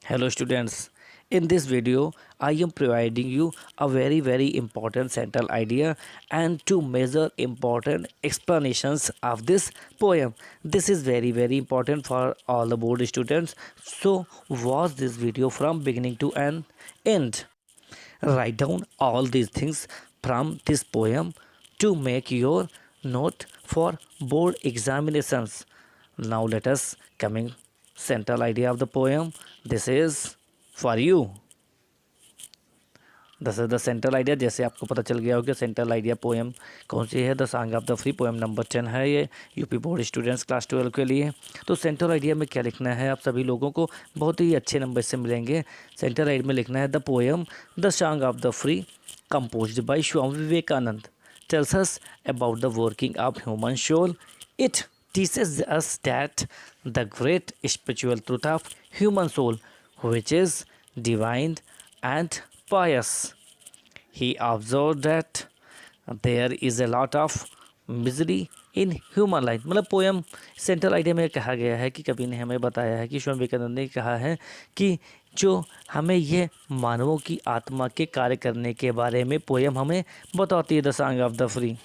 Hello students, in this video I am providing you a very important central idea and two major important explanations of this poem. This is very important for all the board students. So watch this video from beginning to end. Write down all these things from this poem to make your note for board examinations. Now let us coming central idea of the poem. This is for you. This is the central idea. जैसे आपको पता चल गया होगा central idea poem कौन सी है. The song of the free poem number 10 है. ये यूपी बोर्ड स्टूडेंट्स क्लास 12 के लिए. तो सेंट्रल आइडिया में क्या लिखना है आप सभी लोगों को बहुत ही अच्छे नंबर से मिलेंगे. सेंट्रल आइडिया में लिखना है the poem the song of the free composed by Swami Vivekanand tells us about the working of human soul. It teaches us that the great spiritual truth of human soul, which is divine and pious. He observed that there is a lot of misery in human life. मतलब poem central idea में कहा गया है कि कवि ने हमें बताया है कि स्वामी विवेकानंद ने कहा है कि जो हमें ये मानवों की आत्मा के कार्य करने के बारे में पोएम हमें बताती है the song of the free.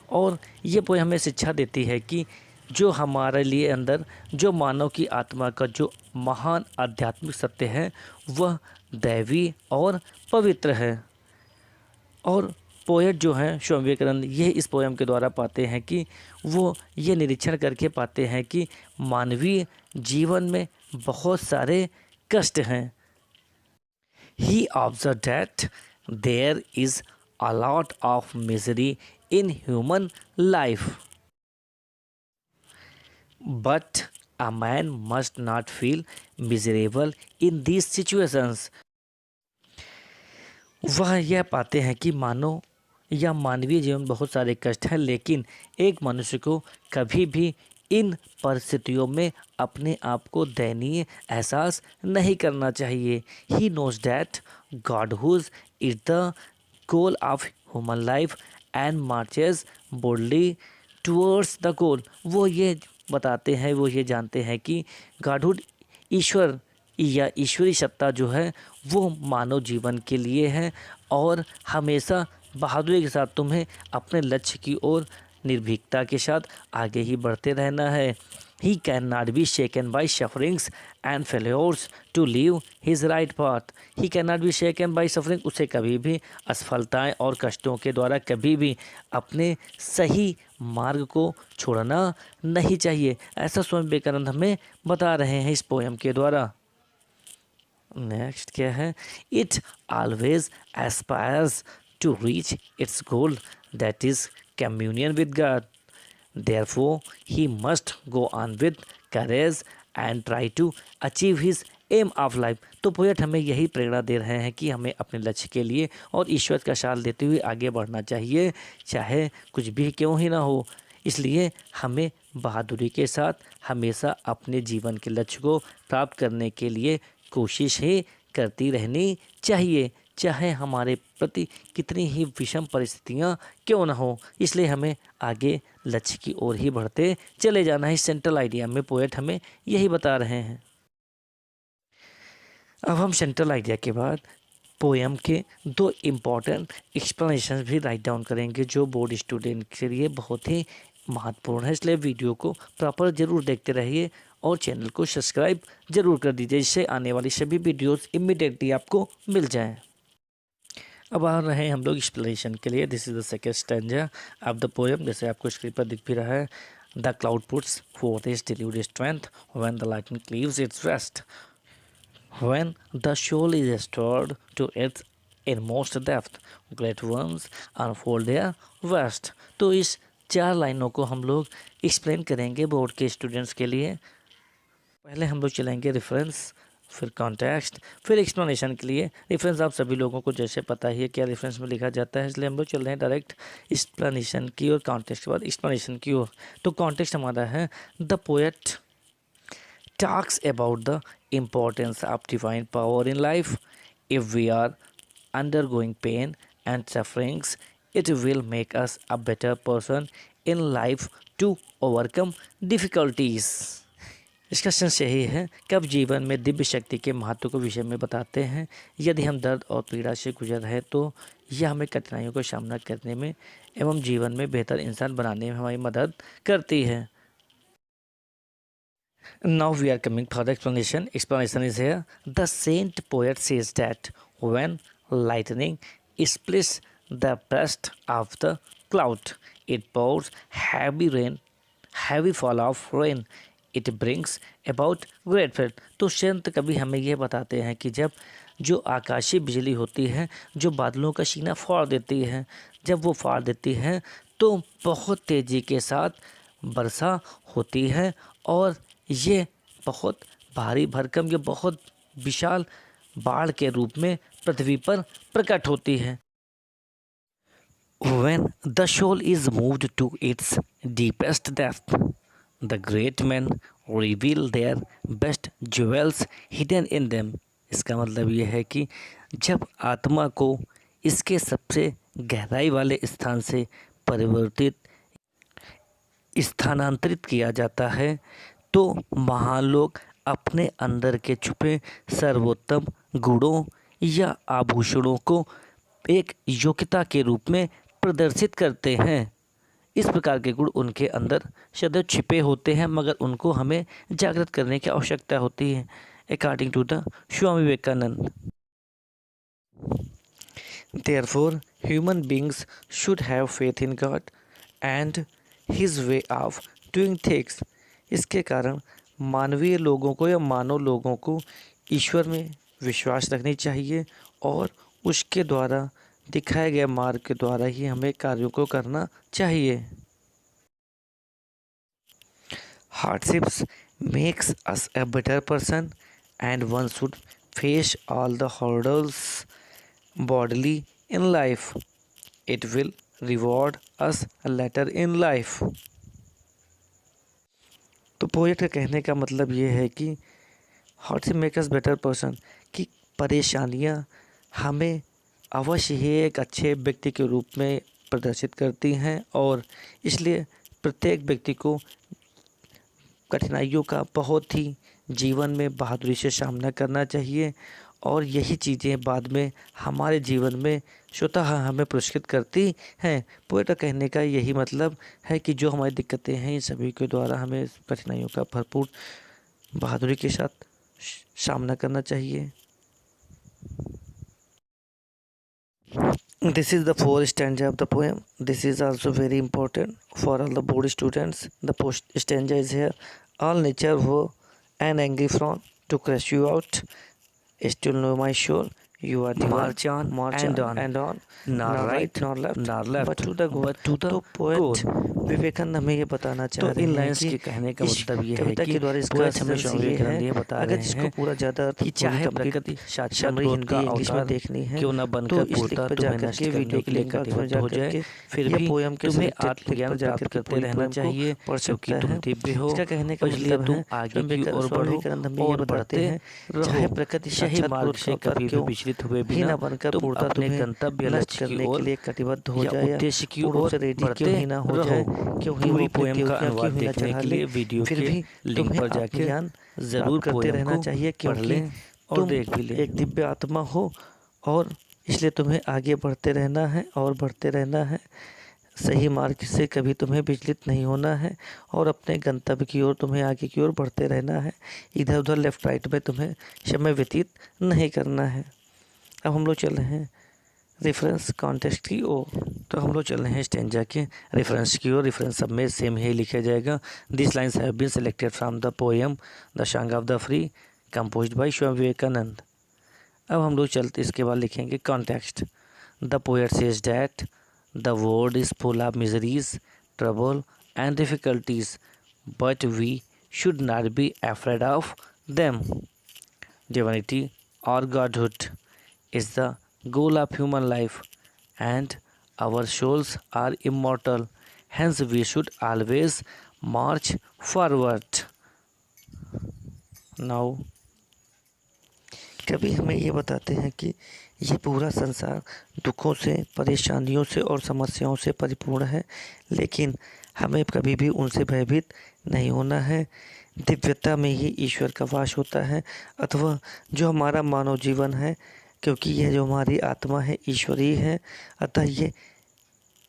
और ये पोएम हमें शिक्षा देती है कि जो हमारे लिए अंदर जो मानव की आत्मा का जो महान आध्यात्मिक सत्य है वह दैवी और पवित्र है. और पोएट जो हैं स्वामी विवेकानंद ये इस पोएम के द्वारा पाते हैं कि वो ये निरीक्षण करके पाते हैं कि मानवीय जीवन में बहुत सारे कष्ट हैं. He observe that there is a lot of misery in human life but a man must not feel miserable in these situations. वह यह पाते हैं कि मानव या मानवीय जीवन में बहुत सारे कष्ट हैं लेकिन एक मनुष्य को कभी भी इन परिस्थितियों में अपने आप को दयनीय एहसास नहीं करना चाहिए. He knows that God who is the goal of human life and marches boldly towards the goal. वो ये बताते हैं वो ये जानते हैं कि गॉडहुड ईश्वर या ईश्वरी सत्ता जो है वो मानव जीवन के लिए है और हमेशा बहादुरी के साथ तुम्हें अपने लक्ष्य की ओर निर्भीकता के साथ आगे ही बढ़ते रहना है. He can not be shaken by sufferings and failures to leave his right path. He can not be shaken by suffering. उसे कभी भी असफलताएं और कष्टों के द्वारा कभी भी अपने सही मार्ग को छोड़ना नहीं चाहिए. ऐसा स्वामी विवेकानंद हमें बता रहे हैं इस पोएम के द्वारा. नेक्स्ट क्या है. It always aspires to reach its goal, that is communion with God. Therefore, he must go on with courage and try to achieve his aim of life. तो पोएट हमें यही प्रेरणा दे रहे हैं कि हमें अपने लक्ष्य के लिए और ईश्वर का साथ देते हुए आगे बढ़ना चाहिए चाहे कुछ भी क्यों ही ना हो. इसलिए हमें बहादुरी के साथ हमेशा अपने जीवन के लक्ष्य को प्राप्त करने के लिए कोशिश ही करती रहनी चाहिए चाहे हमारे प्रति कितनी ही विषम परिस्थितियां क्यों ना हो. इसलिए हमें आगे लक्ष्य की ओर ही बढ़ते चले जाना है. सेंट्रल आइडिया में पोएट हमें यही बता रहे हैं. अब हम सेंट्रल आइडिया के बाद पोएम के दो इम्पॉर्टेंट एक्सप्लेनेशन भी राइट डाउन करेंगे जो बोर्ड स्टूडेंट के लिए बहुत ही महत्वपूर्ण है. इसलिए वीडियो को प्रॉपर ज़रूर देखते रहिए और चैनल को सब्सक्राइब ज़रूर कर दीजिए जिससे आने वाली सभी वीडियोस इमीडिएटली आपको मिल जाएं. अब आ रहे हैं हम लोग एक्सप्लेनेशन के लिए. This is the second stanza of the poem. जैसे आपको स्क्रीन पर दिख भी रहा है. The cloud puts forth its deluged strength when the lightning cleaves its rest when the soul is restored to its inmost depth great ones unfold their vast. तो इस 4 लाइनों को हम लोग एक्सप्लेन करेंगे बोर्ड के स्टूडेंट्स के लिए. पहले हम लोग चलेंगे रेफरेंस फिर कॉन्टेक्स्ट फिर एक्सप्लेनेशन के लिए. रेफरेंस आप सभी लोगों को जैसे पता ही है क्या रेफरेंस में लिखा जाता है इसलिए हम लोग चल रहे हैं डायरेक्ट एक्सप्लेनेशन की और कॉन्टेक्स्ट के बाद एक्सप्लेनेशन की ओर. तो कॉन्टेक्स्ट हमारा है the poet talks about the importance of divine power in life. If we are undergoing pain and sufferings it will make us a better person in life to overcome difficulties. इसका sense यही है कि अब जीवन में दिव्य शक्ति के महत्व के विषय में बताते हैं। यदि हम दर्द और पीड़ा से गुजर रहे हैं तो यह हमें कठिनाइयों का सामना करने में एवं जीवन में बेहतर इंसान बनाने में हमारी मदद करती है। Now we are coming for the explanation. Explanation is here. The saint poet says that when lightning splits the breast of the cloud, it pours heavy rain, heavy fall of rain. It brings about great flood. तो संत कवि हमें यह बताते हैं कि जब जो आकाशीय बिजली होती है, जो बादलों का सीना फाड़ देती है, जब वो फाड़ देती है तो बहुत तेज़ी के साथ वर्षा होती है और ये बहुत भारी भरकम या बहुत विशाल बाढ़ के रूप में पृथ्वी पर प्रकट होती है। When the soul is moved to its deepest depth, the great men reveal their best jewels hidden in them. इसका मतलब ये है कि जब आत्मा को इसके सबसे गहराई वाले स्थान से परिवर्तित स्थानांतरित किया जाता है तो महान लोग अपने अंदर के छुपे सर्वोत्तम गुणों या आभूषणों को एक योग्यता के रूप में प्रदर्शित करते हैं। इस प्रकार के गुण उनके अंदर सदैव छिपे होते हैं मगर उनको हमें जागृत करने की आवश्यकता होती है। According to the Swami Vivekananda, Therefore, human beings should have faith in God and His way of doing things. इसके कारण मानवीय लोगों को या मानव लोगों को ईश्वर में विश्वास रखनी चाहिए और उसके द्वारा दिखाए गए मार्ग के द्वारा ही हमें कार्यों को करना चाहिए। Hardships makes us a better person and one should face all the hurdles bodily in life. It will reward us later in life. तो पोएट का कहने का मतलब ये है कि hardship make us better person, कि परेशानियाँ हमें अवश्य ही एक अच्छे व्यक्ति के रूप में प्रदर्शित करती हैं और इसलिए प्रत्येक व्यक्ति को कठिनाइयों का बहुत ही जीवन में बहादुरी से सामना करना चाहिए और यही चीज़ें बाद में हमारे जीवन में स्वतः हमें पुरस्कृत करती हैं। पोएट का कहने का यही मतलब है कि जो हमारी दिक्कतें हैं इन सभी के द्वारा हमें कठिनाइयों का भरपूर बहादुरी के साथ सामना करना चाहिए। This is the fourth stanza of the poem. This is also very important for all the board students. The post stanza is here. All nature were an angry frown to crush you out. Still know my soul. You are the march on and on, nor right nor left, but to the goal. तो poet Vivekananda हमें ये बताना चाह रहे हैं कि कहने का मतलब ये है कि पोएट हमें विवेकानंद ये बता रहे हैं जिसको पूरा ज़्यादा कि चाहे प्रकृति साक्षात उनका अवतार देखनी है क्यों न बनकर पूर्णता तुम्हें नष्ट करने के लिए कटिबद्ध हो जाए, फिर भी पोएम के तुम्हें आत्मज्ञान प्राप्त करते रहना चाहिए क्योंकि तुम दिव्य हो। इसका कहने का मतलब तुम आगे की ओर बढ़ो और बढ़ते रहो, चाहे प्रकृति सही मार्ग से कभी भी विचलित हुए बिना बनकर पूर्णता अपने गंतव्य लक्ष्य करने के लिए कटिबद्ध हो जाए, उद्देश्य की ओर बढ़ते ही ना हो जाए। क्यों ही पूरी पोएम का अनुवाद देखने के लिए वीडियो के लिंक पर जाके जरूर करते रहना चाहिए क्योंकि तुम एक दिव्य आत्मा हो और इसलिए तुम्हें आगे बढ़ते रहना है और बढ़ते रहना है। सही मार्ग से कभी तुम्हें विचलित नहीं होना है और अपने गंतव्य की ओर तुम्हें आगे की ओर बढ़ते रहना है। इधर उधर लेफ्ट राइट में तुम्हें समय व्यतीत नहीं करना है। अब हम लोग चल रहे हैं रेफरेंस कॉन्टेक्स्ट की ओर। तो हम लोग चल रहे हैं स्टेंजा के रेफरेंस की ओर। रेफरेंस सब में सेम ही लिखा जाएगा। This lines have been selected from the poem the song of the free composed by Swami Vivekananda. अब हम लोग चलते इसके बाद लिखेंगे context. The poet says that the world is full of miseries, trouble and difficulties, but we should not be afraid of them. Divinity और godhood is the goal of human life and our souls are immortal, hence we should always march forward. Now कभी हमें ये बताते हैं कि ये पूरा संसार दुखों से, परेशानियों से और समस्याओं से परिपूर्ण है, लेकिन हमें कभी भी उनसे भयभीत नहीं होना है। दिव्यता में ही ईश्वर का वास होता है, अथवा जो हमारा मानव जीवन है, क्योंकि यह जो हमारी आत्मा है ईश्वरीय है, अतः ये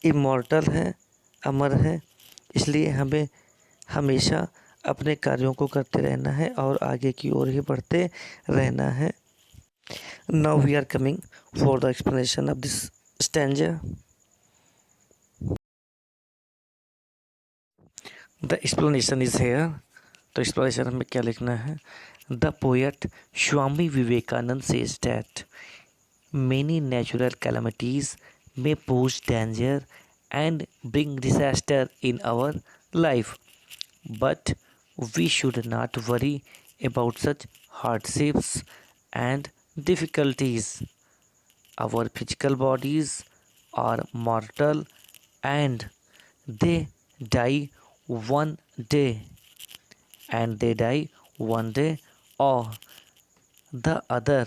इमॉर्टल है, अमर है। इसलिए हमें हमेशा अपने कार्यों को करते रहना है और आगे की ओर ही बढ़ते रहना है। Now we are coming for the explanation of this stanza. The explanation is here. तो एक्सप्लेनेशन हमें क्या लिखना है? The poet Swami Vivekananda says that many natural calamities may pose danger and bring disaster in our life, but we should not worry about such hardships and difficulties. Our physical bodies are mortal and they die one day, and they die one day or the other,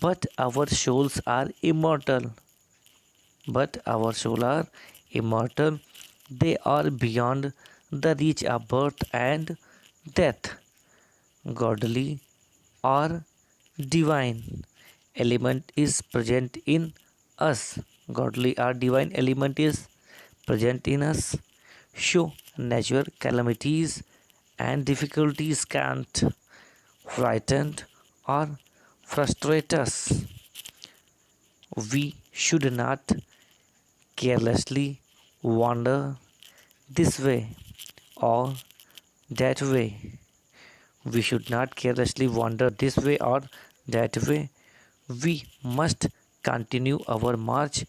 but our souls are immortal. But our souls are immortal. They are beyond the reach of birth and death. Godly or divine element is present in us. Godly or divine element is present in us. So natural calamities and difficulties can't frighten or frustrate us. We should not carelessly wander this way or that way. We should not carelessly wander this way or that way. We must continue our march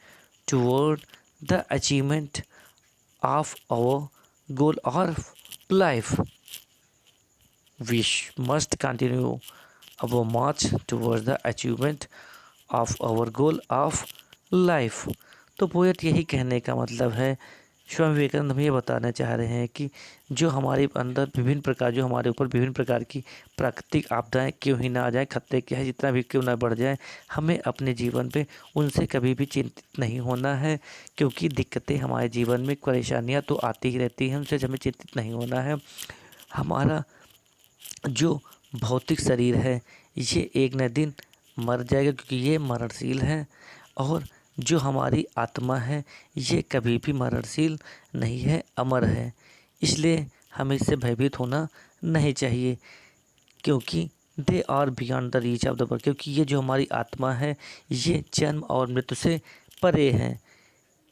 toward the achievement of our goal of life. We must continue our march towards the achievement of our goal of life. तो poet यही कहने का मतलब है, स्वामी विवेकानंद हमें ये बताना चाह रहे हैं कि जो हमारे अंदर विभिन्न प्रकार, जो हमारे ऊपर विभिन्न प्रकार की प्राकृतिक आपदाएं क्यों ही ना आ जाए, खतरे क्या है जितना भी क्यों ना बढ़ जाए, हमें अपने जीवन पे उनसे कभी भी चिंतित नहीं होना है। क्योंकि दिक्कतें हमारे जीवन में, परेशानियाँ तो आती ही रहती हैं, उनसे हमें चिंतित नहीं होना है। हमारा जो भौतिक शरीर है ये एक न दिन मर जाएगा, क्योंकि ये मरणशील है, और जो हमारी आत्मा है ये कभी भी मरणशील नहीं है, अमर है। इसलिए हमें इससे भयभीत होना नहीं चाहिए, क्योंकि they are beyond the reach of the world. क्योंकि ये जो हमारी आत्मा है ये जन्म और मृत्यु से परे है।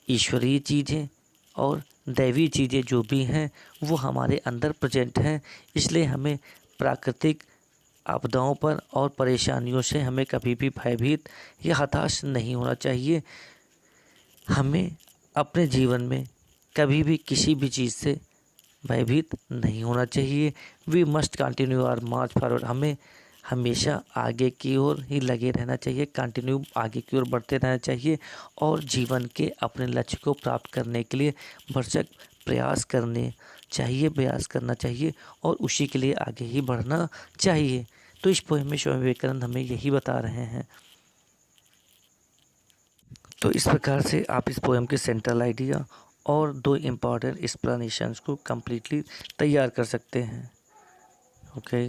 ईश्वरीय चीज़ें और दैवी चीज़ें जो भी हैं वो हमारे अंदर प्रेजेंट हैं। इसलिए हमें प्राकृतिक आपदाओं पर और परेशानियों से हमें कभी भी भयभीत या हताश नहीं होना चाहिए। हमें अपने जीवन में कभी भी किसी भी चीज़ से भयभीत नहीं होना चाहिए। We must continue our march forward. हमें हमेशा आगे की ओर ही लगे रहना चाहिए, कंटिन्यू आगे की ओर बढ़ते रहना चाहिए, और जीवन के अपने लक्ष्य को प्राप्त करने के लिए भरसक प्रयास करना चाहिए और उसी के लिए आगे ही बढ़ना चाहिए। तो इस पोएम में स्वामी विवेकानंद हमें यही बता रहे हैं। तो इस प्रकार से आप इस पोएम के सेंट्रल आइडिया और 2 इम्पॉर्टेंट एक्सप्लेनेशंस को कम्प्लीटली तैयार कर सकते हैं। ओके।